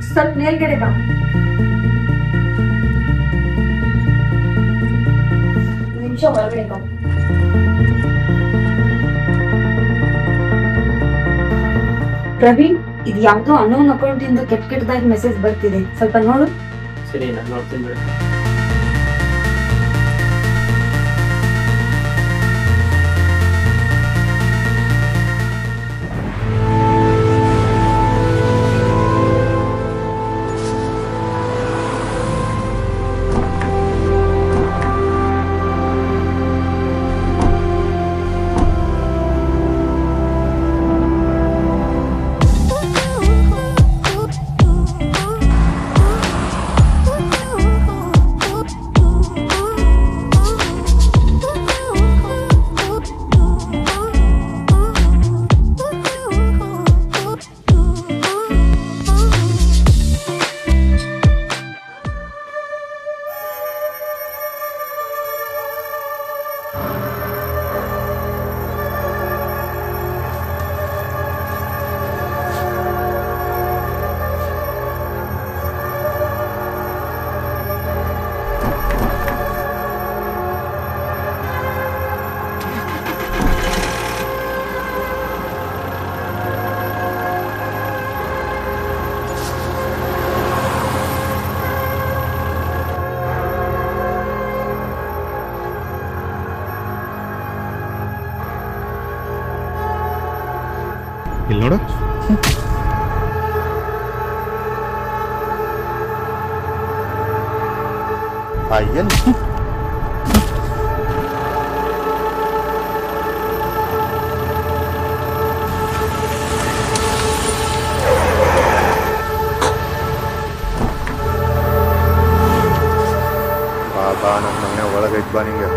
ಸ್ವಲ್ಪ ಮೇಲ್ಗಡೆ ಬಾ. ನಿಮಿಷ ಹೊರಗಡೆ ಬಾ. ಪ್ರವೀಣ್, ಇದು ಯಾವ್ದೋ ಅನ್ನೋನ್ ಅಕೌಂಟ್ ಇಂದ ಕೆಟ್ಟದಾಗಿ ಮೆಸೇಜ್ ಬರ್ತಿದೆ, ಸ್ವಲ್ಪ ನೋಡು. ಸರಿ, ನಾನು ನೋಡ್ತೀನಿ ಬಿಡು. ಇಲ್ಲಿ ನೋಡು. ಏನು ಬಾಬಾ, ನಮ್ಮ ಮನೆ ಒಳಗೈತ್ ಬಾ ನಿಂಗೆ.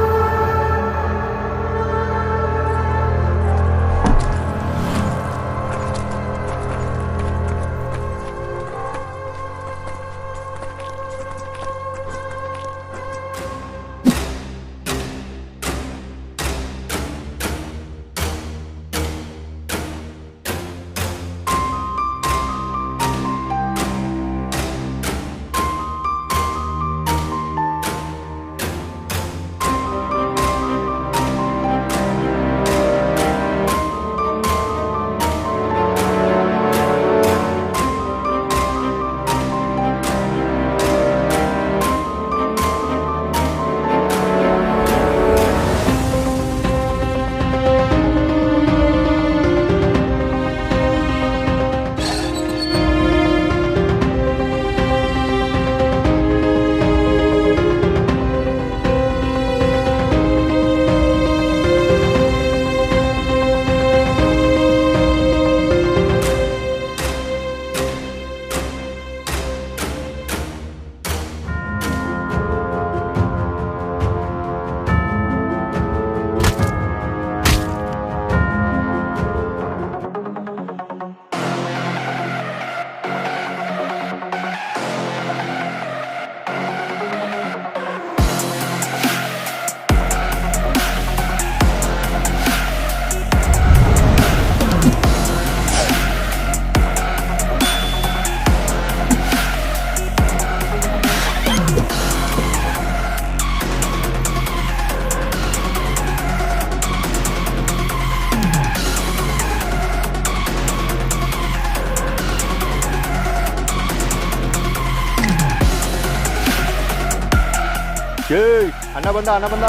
ಅಣ್ಣ ಬಂದ, ಅಣ್ಣ ಬಂದ.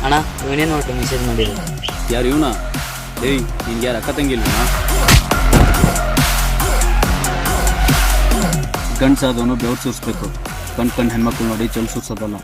ಅಣ್ಣ, ಇವನೇನು ನೋಟ್ಟು ಮೆಸೇಜ್ ಮಾಡಿದ್ರು. ಯಾರು ಇವನ? ಏಯ್, ನಿನ್ಗೆ ಯಾರು ಅಕ್ಕ ತಂಗಿಲ್ವನ? ಗಂಡ್ಸಾದವನು ಬೆವ್ರು ಸುರಿಸ್ಬೇಕು. ಕಣ್ ಹೆಣ್ಮಕ್ಳು ನೋಡಿ ಚಲ್ ಸುರ್ಸೋದಲ್ಲ.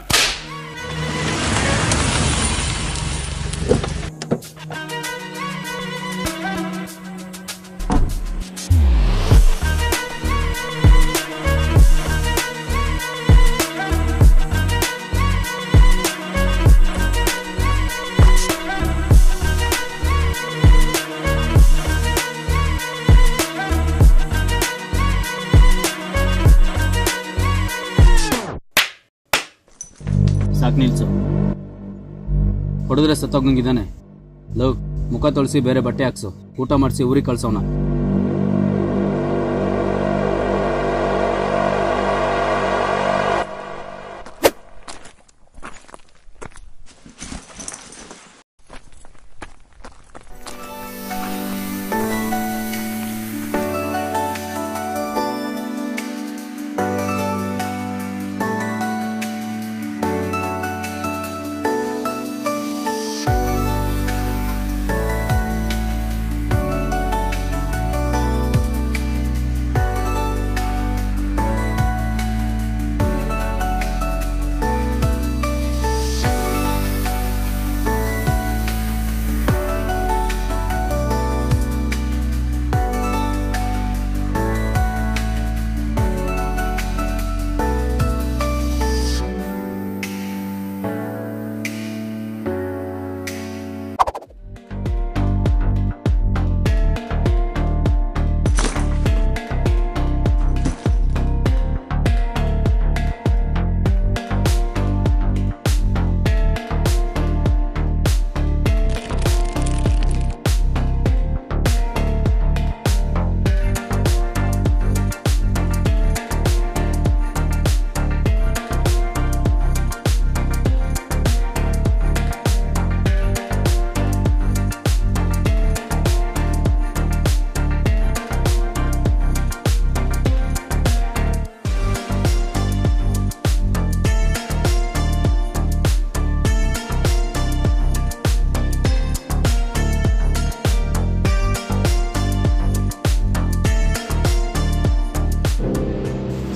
ಸಾಕು ನಿಲ್ಸು. ಹೊಡೆದ್ರೆ ಸತ್ತೋಗಂಗಿದ್ದಾನೆ. ಲವ್, ಮುಖ ತೊಳಸಿ ಬೇರೆ ಬಟ್ಟೆ ಹಾಕ್ಸು. ಊಟ ಮಾಡಿಸಿ ಊರಿಗೆ ಕಳ್ಸೋಣ.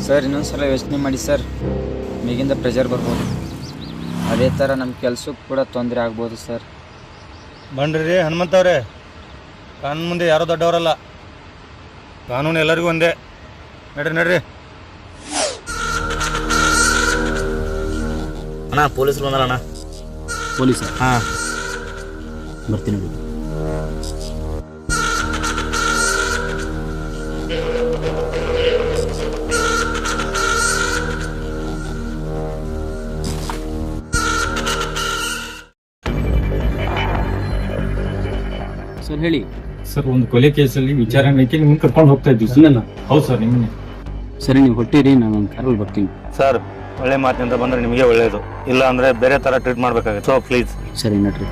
ಸರ್ ಇನ್ನೊಂದ್ಸಲ ಯೋಚನೆ ಮಾಡಿ ಸರ್, ಮೇಗಿಂದ ಪ್ರೆಷರ್ ಬರ್ಬೋದು. ಅದೇ ಥರ ನಮ್ಮ ಕೆಲ್ಸಕ್ಕೆ ಕೂಡ ತೊಂದರೆ ಆಗ್ಬೋದು ಸರ್. ಬನ್ರಿ ಹನುಮಂತವ್ರೆ, ಕಾನೂನು ಮುಂದೆ ಯಾರೋ ದೊಡ್ಡವರಲ್ಲ. ಕಾನೂನು ಎಲ್ಲರಿಗೂ ಒಂದೇ. ನಡ್ರಿ ನಡ್ರಿ. ಅಣ್ಣ ಪೊಲೀಸರು ಬಂದಲ್ಲ. ಪೊಲೀಸ? ಹಾಂ, ಬರ್ತೀನಿ. ಸರ್ ಹೇಳಿ. ಸರ್, ಒಂದು ಕೊಲೆ ಕೇಸಲ್ಲಿ ವಿಚಾರಣೆಗೆ ನಿಮ್ಗೆ ಕರ್ಕೊಂಡು ಹೋಗ್ತಾ ಇದ್ವಿ ಸರ್. ಹೌದು ಸರ್, ನಿಮ್ಮನ್ನೇ. ಸರಿ, ನೀವು ಹೊಟ್ಟಿರಿ, ನಾನು ಒಂದು ಕಾರಲ್ಲಿ ಬರ್ತೀನಿ. ಸರ್, ಒಳ್ಳೆ ಮಾತಿನಿಂದ ಬಂದರೆ ನಿಮಗೆ ಒಳ್ಳೆಯದು. ಇಲ್ಲ ಅಂದರೆ ಬೇರೆ ಥರ ಟ್ರೀಟ್ ಮಾಡಬೇಕಾಗುತ್ತೆ. So please. ಸರಿ ನಡ್ರಿ.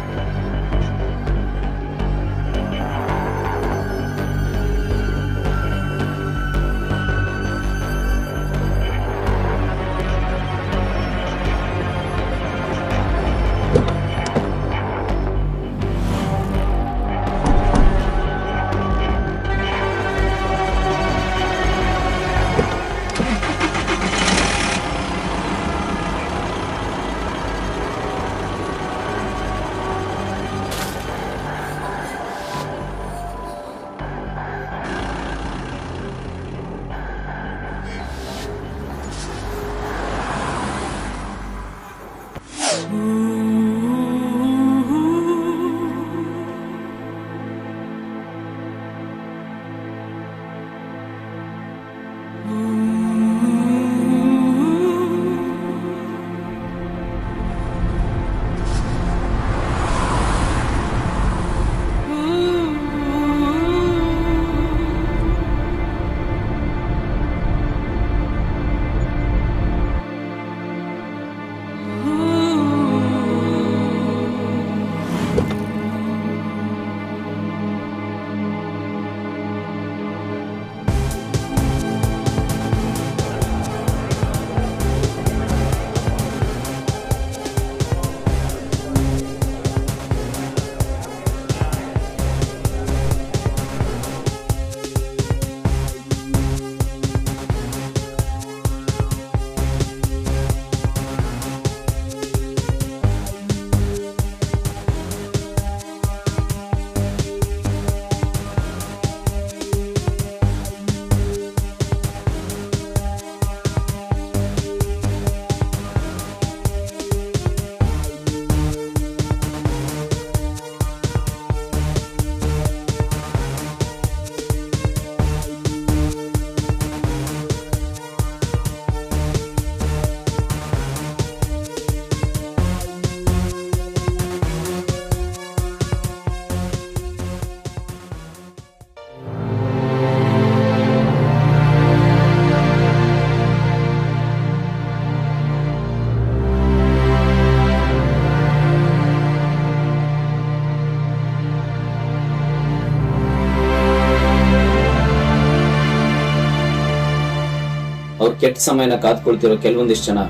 ಕೆಟ್ಟ ಸಮಯನ ಕಾದ್ಕೊಳ್ತಿರೋ ಕೆಲವೊಂದಿಷ್ಟು ಜನ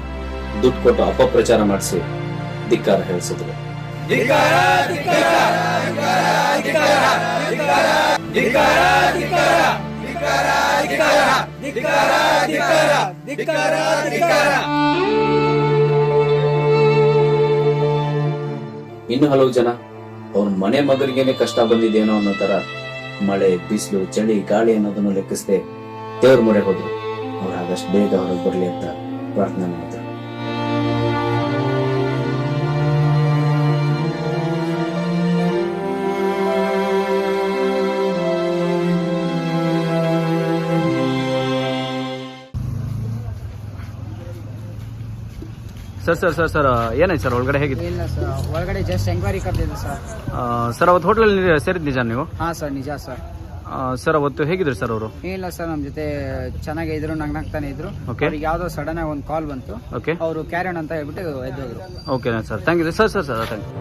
ದುಡ್ಡು ಕೊಟ್ಟು ಅಪಪ್ರಚಾರ ಮಾಡಿಸಿ ಧಿಕ್ಕಾರ ಹೇಳಿಸಿದ್ರು. ಇನ್ನು ಹಲವು ಜನ ಅವ್ರ ಮನೆ ಮಗರಿಗೇನೆ ಕಷ್ಟ ಬಂದಿದೇನೋ ಅನ್ನೋ ತರ ಮಳೆ, ಬಿಸಿಲು, ಚಳಿ, ಗಾಳಿ ಅನ್ನೋದನ್ನು ಲೆಕ್ಕಿಸದೆ ದೇವ್ರ ಮೊರೆ ಹೋದ್ರು. ಅವ್ರು ಆದಷ್ಟು ಬೇಗ ಹೊರಗೆ ಬರ್ಲಿ ಅಂತ ಪ್ರಾರ್ಥನೆ ಮಾಡಿದ್ರು. ಸರ್ ಏನಾಯ್ತು ಸರ್? ಒಳಗಡೆ ಹೇಗಿದೆ? ಇಲ್ಲ ಸರ್, ಒಳಗಡೆ ಜಸ್ಟ್ ಎಂಕ್ವೈರಿ ಕರೆದಿದ್ದೆ ಸರ್. ಸರ್ ಅವತ್ತು ಹೋಟ್ಲಲ್ಲಿ ಸೇರಿದ್ ನಿಜ ನೀವು? ಹಾಂ ಸರ್, ನಿಜ ಸರ್. ಸರ್ ಅವತ್ತು ಹೇಗಿದ್ರು ಸರ್ ಅವರು? ಇಲ್ಲ ಸರ್, ನಮ್ಮ ಜೊತೆ ಚೆನ್ನಾಗೇ ಇದ್ರು, ನಗ್ನಾಗ್ತಾನೆ ಇದ್ರು. ಓಕೆ. ಅವ್ರಿಗೆ ಯಾವುದೋ ಸಡನ್ ಆಗಿ ಒಂದು ಕಾಲ್ ಬಂತು. ಓಕೆ. ಅವರು ಕ್ಯಾರಿಯನ್ ಅಂತ ಹೇಳ್ಬಿಟ್ಟು ಎದ್ದೋದ್ರು. Okay sir, thank you sir. Thank you.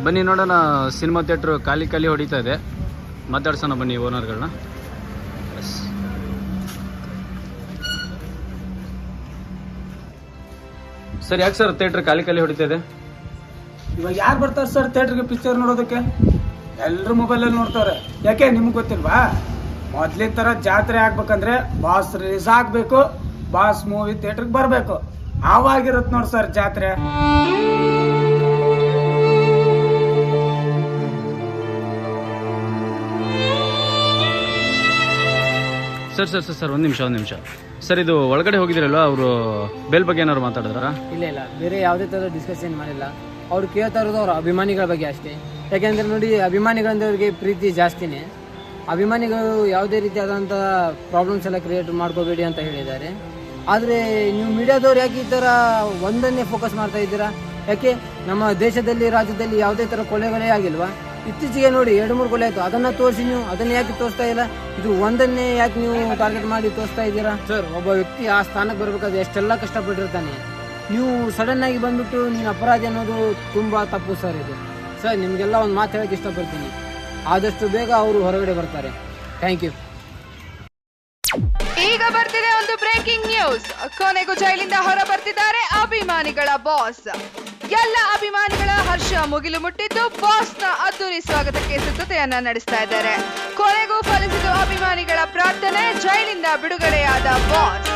ಬನ್ನಿ ನೋಡೋಣ, ಸಿನಿಮಾ ಥಿಯೇಟ್ರು ಖಾಲಿ ಹೊಡಿತಾ ಇದೆ. ಮಾತಾಡ್ಸೋಣ ಬನ್ನಿ ಓನರ್ಗಳನ್ನ. ಸರ್, ಯಾಕೆ ಸರ್ ಥಿಯೇಟ್ರ್ ಖಾಲಿ ಹೊಡಿತಾ ಇದೆ? ಇವಾಗ ಯಾರು ಬರ್ತಾರೆ ಸರ್ ಥಿಯೇಟ್ರಿಗೆ ಪಿಕ್ಚರ್ ನೋಡೋದಕ್ಕೆ? ಎಲ್ಲರೂ ಮೊಬೈಲಲ್ಲಿ ನೋಡ್ತಾರೆ. ಯಾಕೆ ನಿಮ್ಗೆ ಗೊತ್ತಿಲ್ವಾ? ಮೊದ್ಲಿನ ಥರ ಜಾತ್ರೆ ಆಗ್ಬೇಕಂದ್ರೆ ಬಾಸ್ ರಿಲೀಸ್ ಆಗಬೇಕು, ಬಾಸ್ ಮೂವಿ ಥಿಯೇಟ್ರಿಗೆ ಬರಬೇಕು, ಆವಾಗಿರುತ್ತೆ ನೋಡಿ ಸರ್ ಜಾತ್ರೆ. ಸರ್ ಒಂದು ನಿಮಿಷ ಸರ್, ಇದು ಒಳಗಡೆ ಹೋಗಿದ್ರಲ್ವಾ, ಅವರು ಬೇಲ್ ಬಗ್ಗೆ ಏನಾದ್ರು ಮಾತಾಡಿದ್ರಾ? ಇಲ್ಲ, ಬೇರೆ ಯಾವುದೇ ಥರ ಡಿಸ್ಕಷನ್ ಮಾಡಿಲ್ಲ. ಅವ್ರು ಕೇಳ್ತಾ ಇರೋದು ಅವ್ರ ಅಭಿಮಾನಿಗಳ ಬಗ್ಗೆ ಅಷ್ಟೇ. ಯಾಕೆಂದರೆ ನೋಡಿ, ಅಭಿಮಾನಿಗಳಂದವ್ರಿಗೆ ಪ್ರೀತಿ ಜಾಸ್ತಿನೇ. ಅಭಿಮಾನಿಗಳು ಯಾವುದೇ ರೀತಿಯಾದಂಥ ಪ್ರಾಬ್ಲಮ್ಸ್ ಎಲ್ಲ ಕ್ರಿಯೇಟ್ ಮಾಡ್ಕೋಬೇಡಿ ಅಂತ ಹೇಳಿದ್ದಾರೆ. ಆದರೆ ನೀವು ಮೀಡಿಯಾದವ್ರು ಯಾಕೆ ಈ ಥರ ಒಂದನ್ನೇ ಫೋಕಸ್ ಮಾಡ್ತಾ ಇದ್ದೀರಾ? ಯಾಕೆ ನಮ್ಮ ದೇಶದಲ್ಲಿ, ರಾಜ್ಯದಲ್ಲಿ ಯಾವುದೇ ಥರ ಕೊಲೆಗಳೇ ಆಗಿಲ್ವಾ? ಇತ್ತೀಚೆಗೆ ನೋಡಿ 2-3 ಕೊಲೆ ಆಯಿತು. ಅದನ್ನು ತೋರಿಸಿ ನೀವು ಅದನ್ನು ಯಾಕೆ ತೋರಿಸ್ತಾ ಇಲ್ಲ? ಇದು ಒಂದನ್ನೇ ಯಾಕೆ ನೀವು ಟಾರ್ಗೆಟ್ ಮಾಡಿ ತೋರಿಸ್ತಾ ಇದ್ದೀರಾ? ಸರ್, ಒಬ್ಬ ವ್ಯಕ್ತಿ ಆ ಸ್ಥಾನಕ್ಕೆ ಬರಬೇಕಾದ್ರೆ ಎಷ್ಟೆಲ್ಲ ಕಷ್ಟಪಟ್ಟಿರ್ತಾನೆ. ನೀವು ಸಡನ್ ಆಗಿ ಬಂದ್ಬಿಟ್ಟು ನೀನು ಅಪರಾಧಿ ಅನ್ನೋದು ತುಂಬ ತಪ್ಪು ಸರ್. ಇದು ಸರ್, ನಿಮಗೆಲ್ಲ ಒಂದು ಮಾತು ಹೇಳಕ್ಕೆ ಇಷ್ಟಪಡ್ತೀನಿ. ಆದಷ್ಟು ಬೇಗ ಅವರು ಹೊರಗಡೆ ಬರ್ತಾರೆ. Thank you. ಈಗ ಬರ್ತಿದೆ ಒಂದು ಬ್ರೇಕಿಂಗ್ ನ್ಯೂಸ್. ಕೊನೆಗೂ ಜೈಲಿಂದ ಹೊರ ಬರ್ತಿದ್ದಾರೆ ಅಭಿಮಾನಿಗಳ ಬಾಸ್. ಎಲ್ಲ ಅಭಿಮಾನಿಗಳ ಹರ್ಷ ಮುಗಿಲು ಮುಟ್ಟಿದ್ದು ಬಾಸ್ನ ಅದ್ದೂರಿ ಸ್ವಾಗತಕ್ಕೆ ಸಿದ್ಧತೆಯನ್ನ ನಡೆಸ್ತಾ ಇದ್ದಾರೆ. ಕೊನೆಗೂ ಫಲಿಸಿದ ಅಭಿಮಾನಿಗಳ ಪ್ರಾರ್ಥನೆ, ಜೈಲಿಂದ ಬಿಡುಗಡೆಯಾದ ಬಾಸ್.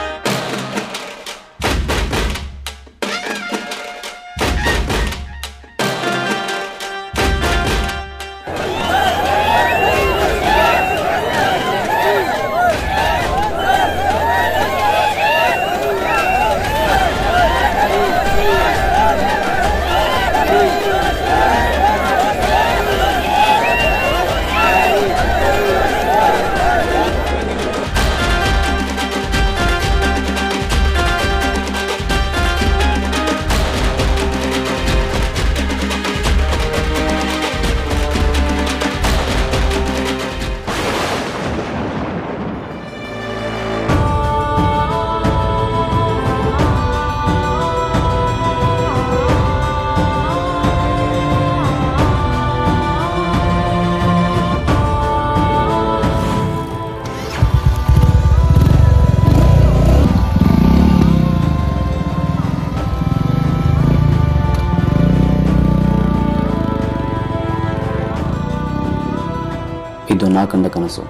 ಇದು ನಾ ಕಂಡ ಕನಸು,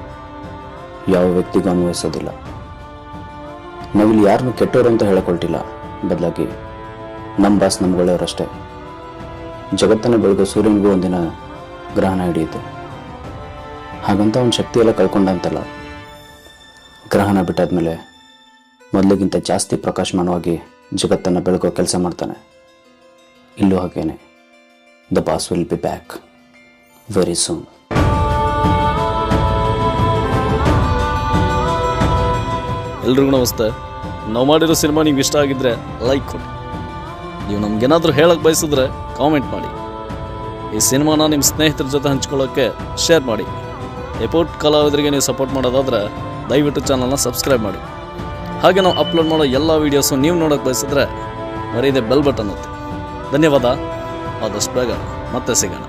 ಯಾವ ವ್ಯಕ್ತಿಗೂ ಅನ್ವಯಿಸೋದಿಲ್ಲ. ನಾವಿಲ್ಲಿ ಯಾರನ್ನು ಕೆಟ್ಟವರು ಅಂತ ಹೇಳಿಕೊಳ್ತಿಲ್ಲ, ಬದಲಾಗಿ ನಮ್ಮ ಬಾಸ್ ನಮ್ಗೆ ಒಳ್ಳೆಯವರಷ್ಟೇ. ಜಗತ್ತನ್ನು ಬೆಳಗೋ ಸೂರ್ಯನಿಗೂ ಒಂದಿನ ಗ್ರಹಣ ಹಿಡಿಯುತ್ತೆ. ಹಾಗಂತ ಅವನ ಶಕ್ತಿಯೆಲ್ಲ ಕಳ್ಕೊಂಡಂತಲ್ಲ, ಗ್ರಹಣ ಬಿಟ್ಟಾದ್ಮೇಲೆ ಮೊದಲಿಗಿಂತ ಜಾಸ್ತಿ ಪ್ರಕಾಶಮಾನವಾಗಿ ಜಗತ್ತನ್ನು ಬೆಳಗೋ ಕೆಲಸ ಮಾಡ್ತಾನೆ. ಇಲ್ಲೂ ಹಾಗೇನೆ. The boss will be back very soon. ಎಲ್ರಿಗೂ ನಮಸ್ತೆ. ನಾವು ಮಾಡಿರೋ ಸಿನಿಮಾ ನಿಮ್ಗೆ ಇಷ್ಟ ಆಗಿದ್ರೆ ಲೈಕ್ ಕೊಡಿ. ನೀವು ನಮ್ಗೇನಾದರೂ ಹೇಳಕ್ಕೆ ಬಯಸಿದ್ರೆ ಕಾಮೆಂಟ್ ಮಾಡಿ. ಈ ಸಿನಿಮಾನ ನಿಮ್ಮ ಸ್ನೇಹಿತರ ಜೊತೆ ಹಂಚ್ಕೊಳ್ಳೋಕ್ಕೆ ಶೇರ್ ಮಾಡಿ. ಎಪೋರ್ಟ್ ಕಲಾವಿದರಿಗೆ ನೀವು ಸಪೋರ್ಟ್ ಮಾಡೋದಾದರೆ ದಯವಿಟ್ಟು ಚಾನಲ್ನ ಸಬ್ಸ್ಕ್ರೈಬ್ ಮಾಡಿ. ಹಾಗೆ ನಾವು ಅಪ್ಲೋಡ್ ಮಾಡೋ ಎಲ್ಲ ವೀಡಿಯೋಸು ನೀವು ನೋಡೋಕ್ಕೆ ಬಯಸಿದ್ರೆ ಮರೀದೆ ಬೆಲ್ ಬಟನ್ ಒತ್ತಿ. ಧನ್ಯವಾದ. ಆದಷ್ಟು ಬೇಗ ಮತ್ತೆ ಸಿಗೋಣ.